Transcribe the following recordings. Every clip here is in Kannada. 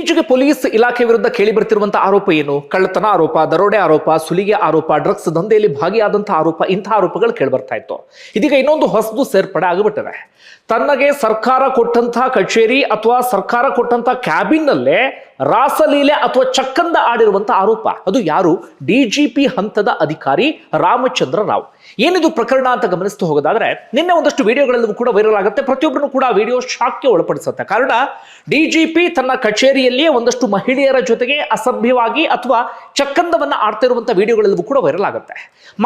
ಇತ್ತೀಚೆಗೆ ಪೊಲೀಸ್ ಇಲಾಖೆ ವಿರುದ್ಧ ಕೇಳಿ ಬರ್ತಿರುವಂತಹ ಆರೋಪ ಏನು? ಕಳ್ಳತನ ಆರೋಪ, ದರೋಡೆ ಆರೋಪ, ಸುಲಿಗೆ ಆರೋಪ, ಡ್ರಗ್ಸ್ ದಂಧೆಯಲ್ಲಿ ಭಾಗಿಯಾದಂತಹ ಆರೋಪ, ಇಂಥ ಆರೋಪಗಳು ಕೇಳಿ ಬರ್ತಾ ಇತ್ತು. ಇದೀಗ ಇನ್ನೊಂದು ಹೊಸದು ಸೇರ್ಪಡೆ ಆಗಿಬಿಟ್ಟಿದೆ. ತನಗೆ ಸರ್ಕಾರ ಕೊಟ್ಟಂತಹ ಕಚೇರಿ ಅಥವಾ ಸರ್ಕಾರ ಕೊಟ್ಟಂತಹ ಕ್ಯಾಬಿನ್ ನಲ್ಲೇ ರಾಸಲೀಲೆ ಅಥವಾ ಚಕ್ಕಂದ ಆಡಿರುವಂತಹ ಆರೋಪ. ಅದು ಯಾರು? ಡಿಜಿಪಿ ಹಂತದ ಅಧಿಕಾರಿ ರಾಮಚಂದ್ರ ರಾವ್. ಏನಿದು ಪ್ರಕರಣ ಅಂತ ಗಮನಿಸ್ತಾ ಹೋಗೋದಾದ್ರೆ, ನಿನ್ನೆ ಒಂದಷ್ಟು ವಿಡಿಯೋಗಳೆಲ್ಲವೂ ಕೂಡ ವೈರಲ್ ಆಗುತ್ತೆ. ಪ್ರತಿಯೊಬ್ಬರನ್ನು ಕೂಡ ವಿಡಿಯೋ ಶಾಕ್ಗೆ ಒಳಪಡಿಸುತ್ತೆ. ಕಾರಣ, ಡಿಜಿಪಿ ತನ್ನ ಕಚೇರಿಯಲ್ಲಿಯೇ ಒಂದಷ್ಟು ಮಹಿಳೆಯರ ಜೊತೆಗೆ ಅಸಭ್ಯವಾಗಿ ಅಥವಾ ಚಕ್ಕಂದವನ್ನ ಆಡ್ತಾ ಇರುವಂತಹ ವಿಡಿಯೋಗಳೆಲ್ಲವೂ ಕೂಡ ವೈರಲ್ ಆಗುತ್ತೆ.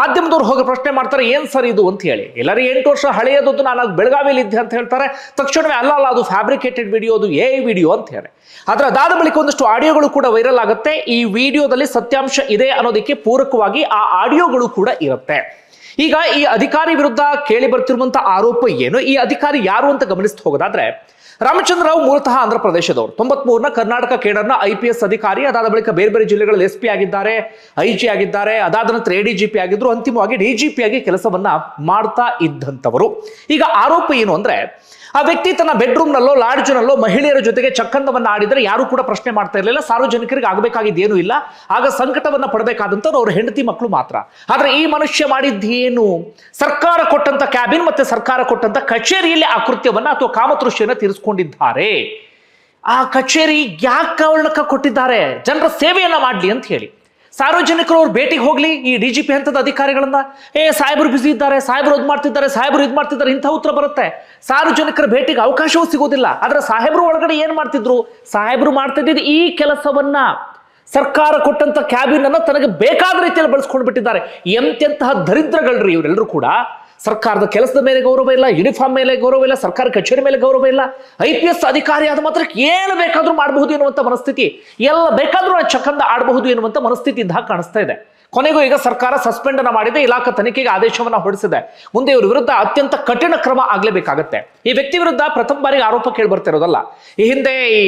ಮಾಧ್ಯಮದವ್ರು ಹೋಗಿ ಪ್ರಶ್ನೆ ಮಾಡ್ತಾರೆ, ಏನ್ ಸರ್ ಇದು ಅಂತ ಹೇಳಿ. ಎಲ್ಲರೂ 8 ವರ್ಷ ಹಳೆಯದದ್ದು, ನಾನು ಬೆಳಗಾವಿಯಲ್ಲಿ ಇದ್ದೆ ಅಂತ ಹೇಳ್ತಾರೆ. ತಕ್ಷಣವೇ ಅಲ್ಲ ಅದು ಫ್ಯಾಬ್ರಿಕೇಟೆಡ್ ವಿಡಿಯೋ, ಅದು ಎ ವಿಡಿಯೋ ಅಂತ ಹೇಳಿ. ಆದ್ರೆ ಅದಾದ ಬಳಿಕ ಒಂದಷ್ಟು ಆಡಿಯೋಗಳು ಕೂಡ ವೈರಲ್ ಆಗುತ್ತೆ. ಈ ವಿಡಿಯೋದಲ್ಲಿ ಸತ್ಯಾಂಶ ಇದೆ ಅನ್ನೋದಕ್ಕೆ ಪೂರಕವಾಗಿ ಆ ಆಡಿಯೋಗಳು ಕೂಡ ಇರುತ್ತೆ. ಈಗ ಈ ಅಧಿಕಾರಿ ವಿರುದ್ಧ ಕೇಳಿ ಬರ್ತಿರುವಂತಹ ಆರೋಪ ಏನು? ಈ ಅಧಿಕಾರಿ ಯಾರು ಅಂತ ಗಮನಿಸ್ತಾ ಹೋಗೋದಾದ್ರೆ, ರಾಮಚಂದ್ರ ರಾವ್ ಮೂಲತಃ ಆಂಧ್ರ ಪ್ರದೇಶದವರು. 93ನ ಕರ್ನಾಟಕ ಕೇಡರ್ನ IPS ಅಧಿಕಾರಿ. ಅದಾದ ಬಳಿಕ ಬೇರೆ ಬೇರೆ ಜಿಲ್ಲೆಗಳಲ್ಲಿ SP ಆಗಿದ್ದಾರೆ, IG ಆಗಿದ್ದಾರೆ. ಅದಾದ ನಂತರ ADGP ಆಗಿದ್ರು. ಅಂತಿಮವಾಗಿ DGP ಆಗಿ ಕೆಲಸವನ್ನ ಮಾಡ್ತಾ ಇದ್ದಂಥವರು. ಈಗ ಆರೋಪ ಏನು ಅಂದ್ರೆ, ಆ ವ್ಯಕ್ತಿ ತನ್ನ ಬೆಡ್ರೂಮ್ ನಲ್ಲೋ ಲಾಡ್ಜ್ ನಲ್ಲೋ ಮಹಿಳೆಯರ ಜೊತೆಗೆ ಚಕ್ಕಂದವನ್ನ ಆಡಿದ್ರೆ ಯಾರು ಕೂಡ ಪ್ರಶ್ನೆ ಮಾಡ್ತಾ ಇರಲಿಲ್ಲ. ಸಾರ್ವಜನಿಕರಿಗೆ ಆಗಬೇಕಾಗಿದ್ದೇನು ಇಲ್ಲ. ಆಗ ಸಂಕಟವನ್ನ ಪಡಬೇಕಾದಂಥವ್ರು ಅವ್ರ ಹೆಂಡತಿ ಮಕ್ಕಳು ಮಾತ್ರ. ಆದ್ರೆ ಈ ಮನುಷ್ಯ ಮಾಡಿದ್ದೇನು? ಸರ್ಕಾರ ಕೊಟ್ಟಂತ ಕ್ಯಾಬಿನ್ ಮತ್ತೆ ಸರ್ಕಾರ ಕೊಟ್ಟಂತ ಕಚೇರಿಯಲ್ಲಿ ಆ ಕೃತ್ಯವನ್ನ ಅಥವಾ ಕಾಮತೃಷ್ಟಿಯನ್ನ ತೀರಿಸಿಕೊಂಡಿದ್ದಾರೆ. ಆ ಕಚೇರಿ ಯಾಕೆ ಕಾರಣಕ್ಕೆ ಕೊಟ್ಟಿದ್ದಾರೆ? ಜನರ ಸೇವೆಯನ್ನ ಮಾಡ್ಲಿ ಅಂತ ಹೇಳಿ. ಸಾರ್ವಜನಿಕರು ಅವ್ರು ಭೇಟಿಗೆ ಹೋಗ್ಲಿ ಈ DGP ಹಂತದ ಅಧಿಕಾರಿಗಳನ್ನ. ಸಾಹೇಬರು ಬಿಸಿ ಇದ್ದಾರೆ, ಸಾಹೇಬರು ಇದು ಮಾಡ್ತಿದ್ದಾರೆ, ಸಾಹೇಬರು ಇದು ಮಾಡ್ತಿದ್ದಾರೆ, ಇಂಥ ಉತ್ತರ ಬರುತ್ತೆ. ಸಾರ್ವಜನಿಕರ ಭೇಟಿಗೆ ಅವಕಾಶವೂ ಸಿಗೋದಿಲ್ಲ. ಆದ್ರೆ ಸಾಹೇಬರು ಒಳಗಡೆ ಏನ್ ಮಾಡ್ತಿದ್ರು? ಸಾಹೇಬರು ಮಾಡ್ತಿದ್ದು ಈ ಕೆಲಸವನ್ನ, ಸರ್ಕಾರ ಕೊಟ್ಟಂತ ಕ್ಯಾಬಿನ್ ಅನ್ನ ತನಗೆ ಬೇಕಾದ ರೀತಿಯಲ್ಲಿ ಬಳಸ್ಕೊಂಡು ಬಿಟ್ಟಿದ್ದಾರೆ. ಎಂತೆಂತಹ ದರಿದ್ರಗಳ್ರಿ ಇವರೆಲ್ಲರೂ ಕೂಡ. ಸರ್ಕಾರದ ಕೆಲಸದ ಮೇಲೆ ಗೌರವ ಇಲ್ಲ, ಯೂನಿಫಾರ್ಮ್ ಮೇಲೆ ಗೌರವ ಇಲ್ಲ, ಸರ್ಕಾರ ಕಚೇರಿ ಮೇಲೆ ಗೌರವ ಇಲ್ಲ. IPS ಅಧಿಕಾರಿ ಆದ ಮಾತ್ರ ಏನು ಬೇಕಾದ್ರೂ ಮಾಡಬಹುದು ಎನ್ನುವಂತ ಮನಸ್ಥಿತಿ, ಎಲ್ಲ ಬೇಕಾದ್ರೂ ಚಕ್ಕಂದ ಆಡಬಹುದು ಎನ್ನುವಂತ ಮನಸ್ಥಿತಿ ಇದ್ದ ಕಾಣಿಸ್ತಾ ಇದೆ. ಕೊನೆಗೂ ಈಗ ಸರ್ಕಾರ ಸಸ್ಪೆಂಡ್ ಅನ್ನ ಮಾಡಿದೆ, ಇಲಾಖಾ ತನಿಖೆಗೆ ಆದೇಶವನ್ನ ಹೊರಡಿಸಿದೆ. ಮುಂದೆ ಇವರ ವಿರುದ್ಧ ಅತ್ಯಂತ ಕಠಿಣ ಕ್ರಮ ಆಗ್ಲೇಬೇಕಾಗತ್ತೆ. ಈ ವ್ಯಕ್ತಿ ವಿರುದ್ಧ ಪ್ರಥಮ ಬಾರಿಗೆ ಆರೋಪ ಕೇಳಿ ಬರ್ತಿರೋದಲ್ಲ. ಈ ಹಿಂದೆ ಈ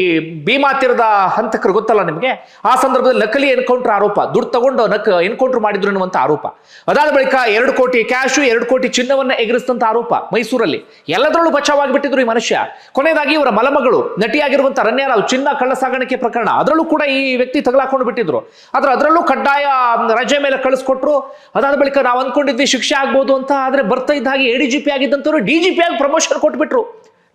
ಭೀಮಾ ತೀರದ ಹಂತಕರು ಗೊತ್ತಲ್ಲ ನಿಮಗೆ, ಆ ಸಂದರ್ಭದಲ್ಲಿ ನಕಲಿ ಎನ್ಕೌಂಟರ್ ಆರೋಪ, ದುಡ್ಡು ತಗೊಂಡು ಎನ್ಕೌಂಟರ್ ಮಾಡಿದ್ರು ಎನ್ನುವಂತ ಆರೋಪ. ಅದಾದ ಬಳಿಕ 2 ಕೋಟಿ ಕ್ಯಾಶು, 2 ಕೋಟಿ ಚಿನ್ನವನ್ನ ಎಗರಿಸಿದಂತ ಆರೋಪ ಮೈಸೂರಲ್ಲಿ. ಎಲ್ಲದರಲ್ಲೂ ಬಚಾವಾಗಿಬಿಟ್ಟಿದ್ರು ಈ ಮನುಷ್ಯ. ಕೊನೆಯದಾಗಿ ಇವರ ಮಲಮಗಳು ನಟಿಯಾಗಿರುವಂತ ರಣ್ಯಾ ರಾವ್ ಚಿನ್ನ ಕಳ್ಳ ಸಾಗಾಣಿಕೆ ಪ್ರಕರಣ, ಅದರಲ್ಲೂ ಕೂಡ ಈ ವ್ಯಕ್ತಿ ತಗಲಾಕೊಂಡು ಬಿಟ್ಟಿದ್ರು. ಆದ್ರೆ ಅದರಲ್ಲೂ ಕಡ್ಡಾಯ ರಜೆ ಮೇಲೆ ಕಳಿಸ್ಕೊಟ್ರು. ಅದಾದ ಬಳಿಕ ನಾವು ಅಂದ್ಕೊಂಡಿದ್ವಿ ಶಿಕ್ಷೆ ಆಗ್ಬೋದು ಅಂತ. ಆದ್ರೆ ಬರ್ತಾ ಇದ್ದ ಹಾಗೆ ADGP ಆಗಿದ್ದಂತವ್ರು DGP ಆಗಿ ಪ್ರಮೋಷನ್ ಕೊಟ್ಬಿಟ್ರು.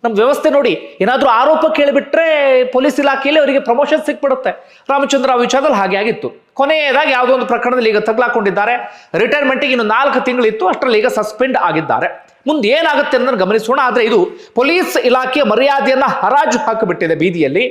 ನಮ್ ವ್ಯವಸ್ಥೆ ನೋಡಿ, ಏನಾದ್ರೂ ಆರೋಪ ಕೇಳಿಬಿಟ್ರೆ ಪೊಲೀಸ್ ಇಲಾಖೆಯಲ್ಲಿ ಅವರಿಗೆ ಪ್ರಮೋಷನ್ ಸಿಕ್ಬಿಡುತ್ತೆ. ರಾಮಚಂದ್ರ ರಾವ್ ವಿಚಾರದಲ್ಲಿ ಹಾಗೆ ಆಗಿತ್ತು. ಕೊನೆಯದಾಗಿ ಯಾವುದೋ ಒಂದು ಪ್ರಕರಣದಲ್ಲಿ ಈಗ ತಗಲಾಕೊಂಡಿದ್ದಾರೆ. ರಿಟೈರ್ಮೆಂಟ್ಗೆ ಇನ್ನು 4 ತಿಂಗಳಿತ್ತು, ಅಷ್ಟರಲ್ಲಿ ಈಗ ಸಸ್ಪೆಂಡ್ ಆಗಿದ್ದಾರೆ. ಮುಂದೆ ಏನಾಗುತ್ತೆ ಅನ್ನೋದನ್ನ ಗಮನಿಸೋಣ. ಆದ್ರೆ ಇದು ಪೊಲೀಸ್ ಇಲಾಖೆಯ ಮರ್ಯಾದೆಯನ್ನ ಹರಾಜು ಹಾಕಿಬಿಟ್ಟಿದೆ ಬೀದಿಯಲ್ಲಿ.